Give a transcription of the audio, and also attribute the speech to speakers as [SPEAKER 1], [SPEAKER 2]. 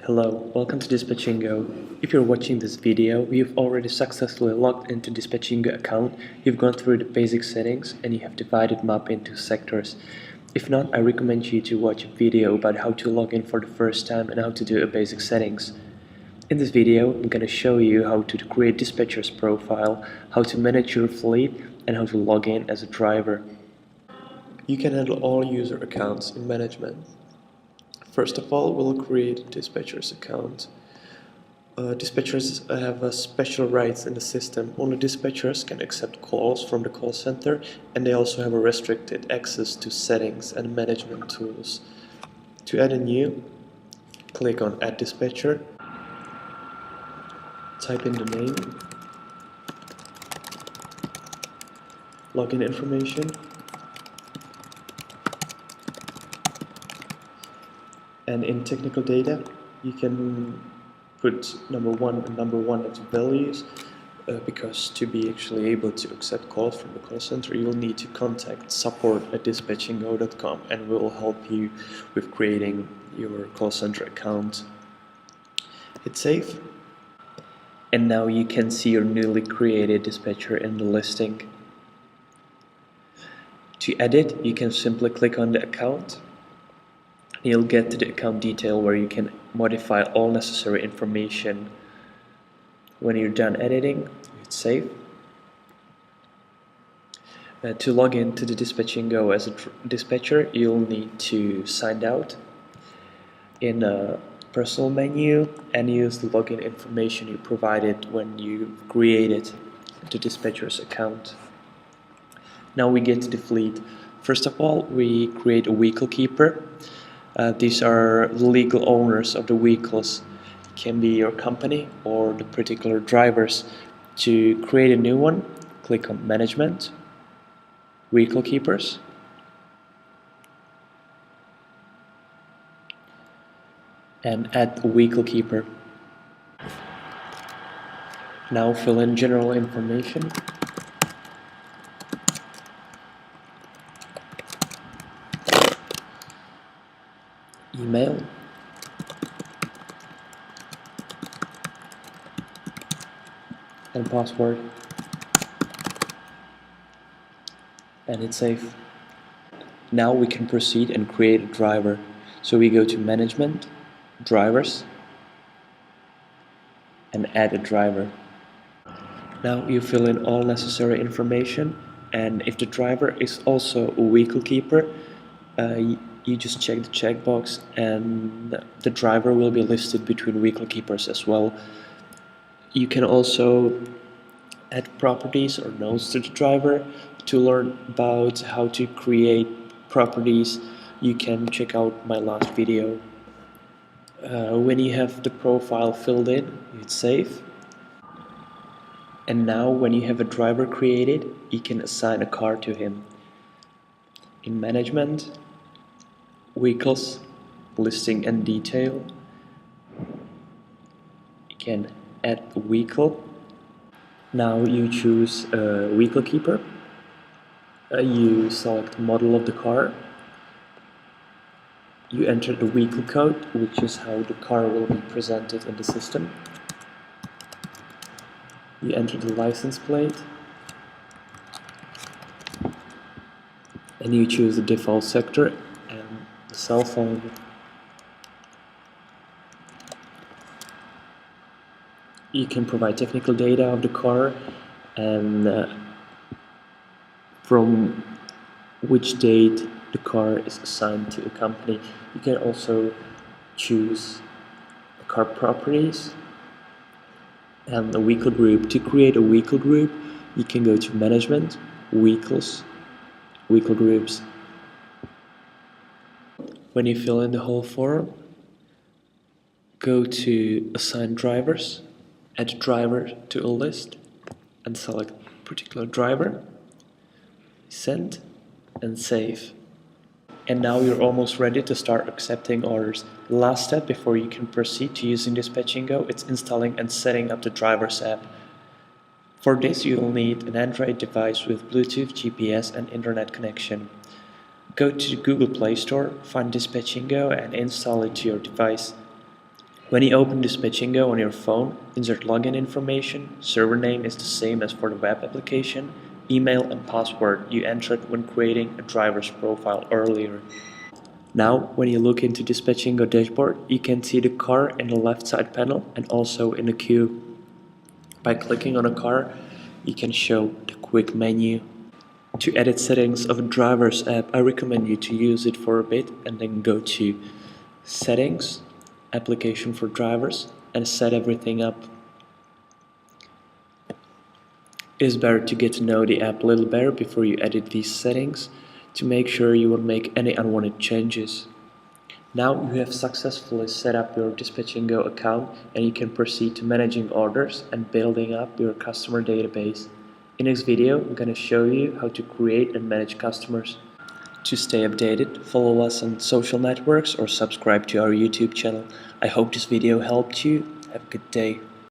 [SPEAKER 1] Hello, welcome to Dispatchingo. If you're watching this video, you've already successfully logged into Dispatchingo account, you've gone through the basic settings, and you have divided map into sectors. If not, I recommend you to watch a video about how to log in for the first time and how to do a basic settings. In this video, I'm going to show you how to create dispatcher's profile, how to manage your fleet, and how to log in as a driver. You can handle all user accounts in management. First of all, we'll create a dispatcher's account. Dispatchers have special rights in the system. Only dispatchers can accept calls from the call center, and they also have a restricted access to settings and management tools. To add a new, click on Add Dispatcher, type in the name, login information, and in technical data, you can put number one as values because to be actually able to accept calls from the call center, you'll need to contact support@dispatchingo.com, and we'll help you with creating your call center account. Hit save, and now you can see your newly created dispatcher in the listing. To edit, you can simply click on the account. You'll get to the account detail where you can modify all necessary information. When you're done editing, hit save. To log in to the Dispatchingo as a dispatcher, you'll need to sign out in a personal menu and use the login information you provided when you created the dispatcher's account. Now we get to the fleet. First of all, we create a vehicle keeper. These are the legal owners of the vehicles. It can be your company or the particular drivers. To create a new one, click on Management, Vehicle Keepers, and add a vehicle keeper. Now fill in general information, email, and password, and hit save. Now we can proceed and create a driver. So we go to Management, Drivers, and add a driver. Now you fill in all necessary information, and if the driver is also a vehicle keeper, you just check the checkbox and the driver will be listed between vehicle keepers as well. You can also add properties or notes to the driver. To learn about how to create properties, you can check out my last video. When you have the profile filled in, you hit save. And now when you have a driver created, you can assign a car to him. In Management, Vehicles, Listing and Detail, you can add a vehicle. Now you choose a vehicle keeper. You select the model of the car. You enter the vehicle code, which is how the car will be presented in the system. You enter the license plate, and you choose the default sector and the cell phone. You can provide technical data of the car and from which date the car is assigned to a company. You can also choose the car properties and a vehicle group. To create a vehicle group, you can go to Management, Vehicles, Vehicle Groups. When you fill in the whole form, go to Assign Drivers, add driver to a list, and select a particular driver, send, and save. And now you're almost ready to start accepting orders. The last step before you can proceed to using Dispatchingo, it's installing and setting up the driver's app. For this you'll need an Android device with Bluetooth, GPS and internet connection. Go to the Google Play Store, find Dispatchingo and install it to your device. When you open Dispatchingo on your phone, insert login information, server name is the same as for the web application, email and password you entered when creating a driver's profile earlier. Now, when you look into Dispatchingo dashboard, you can see the car in the left side panel and also in the queue. By clicking on a car, you can show the quick menu. To edit settings of a driver's app, I recommend you to use it for a bit and then go to Settings, Application for Drivers, and set everything up. It is better to get to know the app a little better before you edit these settings to make sure you won't make any unwanted changes. Now you have successfully set up your Dispatchingo account and you can proceed to managing orders and building up your customer database. In this video, I'm going to show you how to create and manage customers. To stay updated, follow us on social networks or subscribe to our YouTube channel. I hope this video helped you. Have a good day.